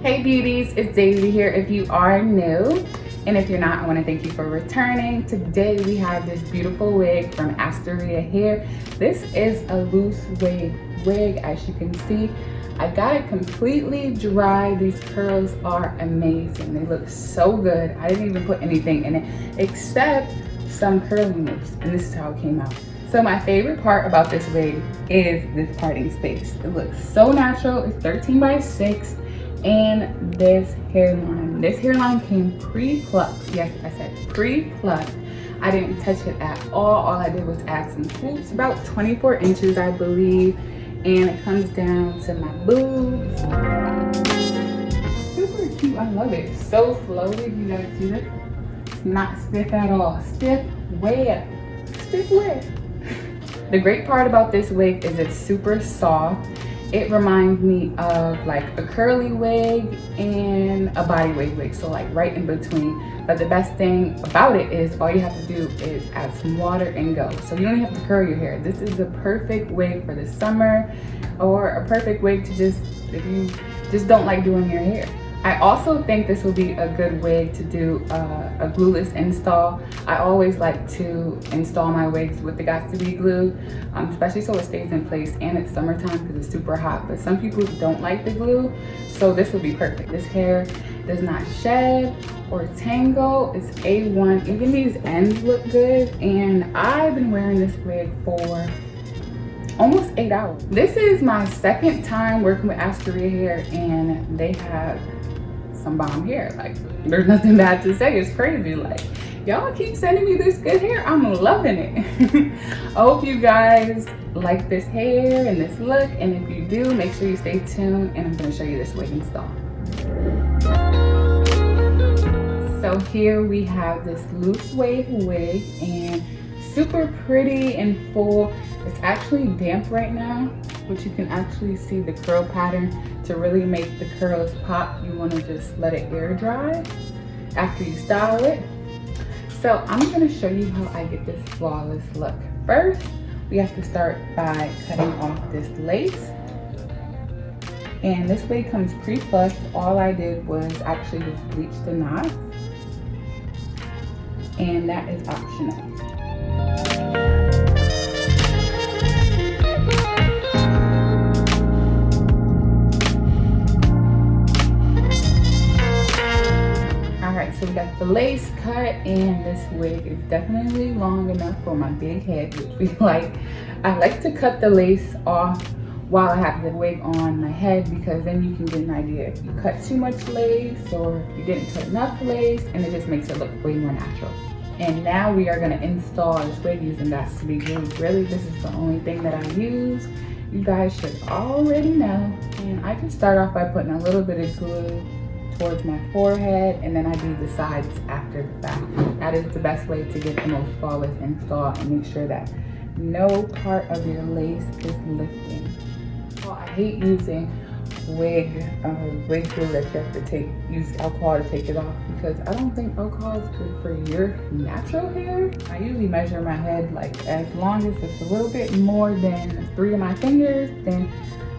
Hey beauties, it's Daisy here if you are new. And if you're not, I want to thank you for returning. Today we have this beautiful wig from Asteria here. This is a loose wig, as you can see. I got it completely dry. These curls are amazing. They look so good. I didn't even put anything in it except some curling mousse, and this is how it came out. So my favorite part about this wig is this parting space. It looks so natural. It's 13 by 6. And this hairline. This hairline came pre-plucked. Yes, I said pre-plucked. I didn't touch it at all. All I did was add some swoops, about 24 inches, I believe. And it comes down to my boobs. Super cute. I love it. So flowy. You guys see this? It's not stiff at all. Stiff way up. Stiff way. The great part about this wig is it's super soft. It reminds me of like a curly wig and a body wig, so like right in between. But the best thing about it is all you have to do is add some water and go. So you don't even have to curl your hair. This is the perfect wig for the summer, or a perfect wig to just, if you just don't like doing your hair. I also think this will be a good wig to do a glueless install. I always like to install my wigs with the Got to Be glue, especially so it stays in place, and it's summertime because it's super hot. But some people don't like the glue, so this will be perfect. This hair does not shed or tangle. It's A1. Even these ends look good, and I've been wearing this wig for almost 8 hours. This is my second time working with Asteria hair, and they have some bomb hair. Like, there's nothing bad to say. It's crazy. Like, y'all keep sending me this good hair. I'm loving it. I hope you guys like this hair and this look, and if you do, make sure you stay tuned, and I'm going to show you this wig install. So here we have this loose wave wig, and super pretty and full. It's actually damp right now, but you can actually see the curl pattern. To really make the curls pop, you want to just let it air dry after you style it. So I'm going to show you how I get this flawless look. First, we have to start by cutting off this lace. And this wig comes pre-plucked. All I did was actually just bleach the knot, and that is optional. So we got the lace cut, and this wig is definitely long enough for my big head, which we like. I like to cut the lace off while I have the wig on my head, because then you can get an idea if you cut too much lace or if you didn't cut enough lace, and it just makes it look way more natural. And now we are going to install this wig using Got to Be glue. Really, this is the only thing that I use. You guys should already know. And I just start off by putting a little bit of glue towards my forehead, and then I do the sides after the fact. That is the best way to get the most flawless install, and make sure that no part of your lace is lifting. Well, I hate using wig glue that you have to use alcohol to take it off, because I don't think alcohol is good for your natural hair. I usually measure my head, like as long as it's a little bit more than 3 of my fingers, then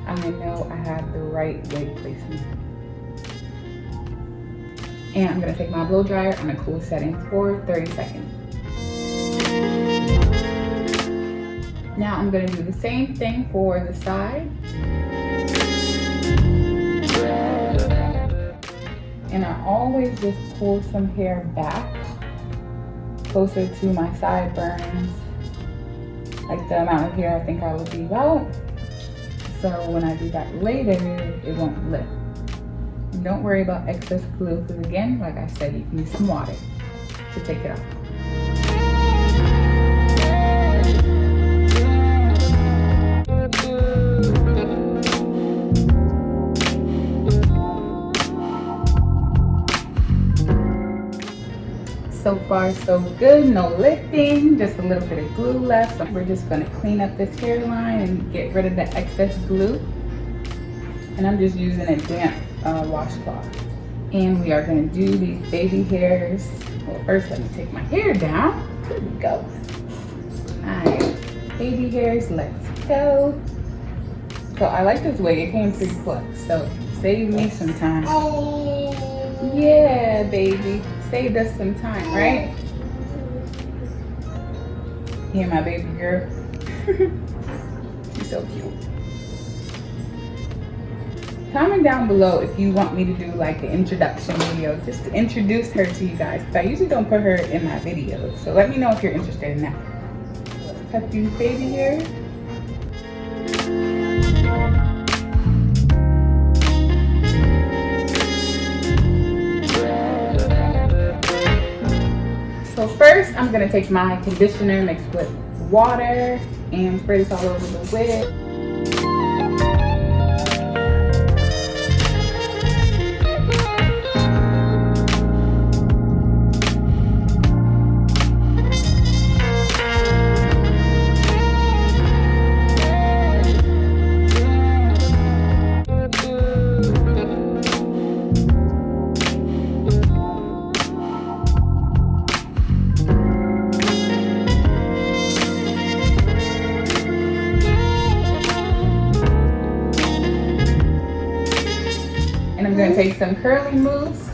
I know I have the right wig placement. And I'm going to take my blow dryer on a cool setting for 30 seconds. Now I'm going to do the same thing for the side. And I always just pull some hair back closer to my sideburns, like the amount of hair I think I would leave out. So when I do that later, it won't lift. Don't worry about excess glue, because again, like I said, you can use some water to take it off. So far so good, no lifting, just a little bit of glue left. So we're just going to clean up this hairline and get rid of the excess glue. And I'm just using a damp washcloth. And we are going to do these baby hairs. Well, first let me take my hair down. There we go. Alright, baby hairs, let's go. So I like this wig, it came pre-plucked. So Save me some time. Yeah, baby. Saved us some time, right? Here, my baby girl. She's so cute. Comment down below if you want me to do like an introduction video just to introduce her to you guys, because I usually don't put her in my videos. So let me know if you're interested in that. Let's cut these baby hairs. So first, I'm gonna take my conditioner mixed with water and spray this all over the wig. And I'm going to take some curly moves.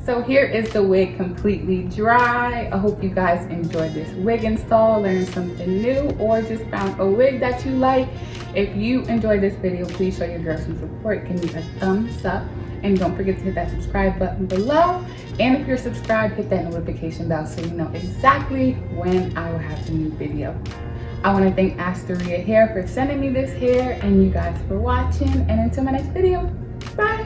So here is the wig completely dry. I hope you guys enjoyed this wig install, learned something new, or just found a wig that you like. If you enjoyed this video, please show your girl some support. Give me a thumbs up. And don't forget to hit that subscribe button below. And if you're subscribed, hit that notification bell so you know exactly when I will have the new video. I want to thank Asteria Hair for sending me this hair, and you guys for watching. And until my next video, bye.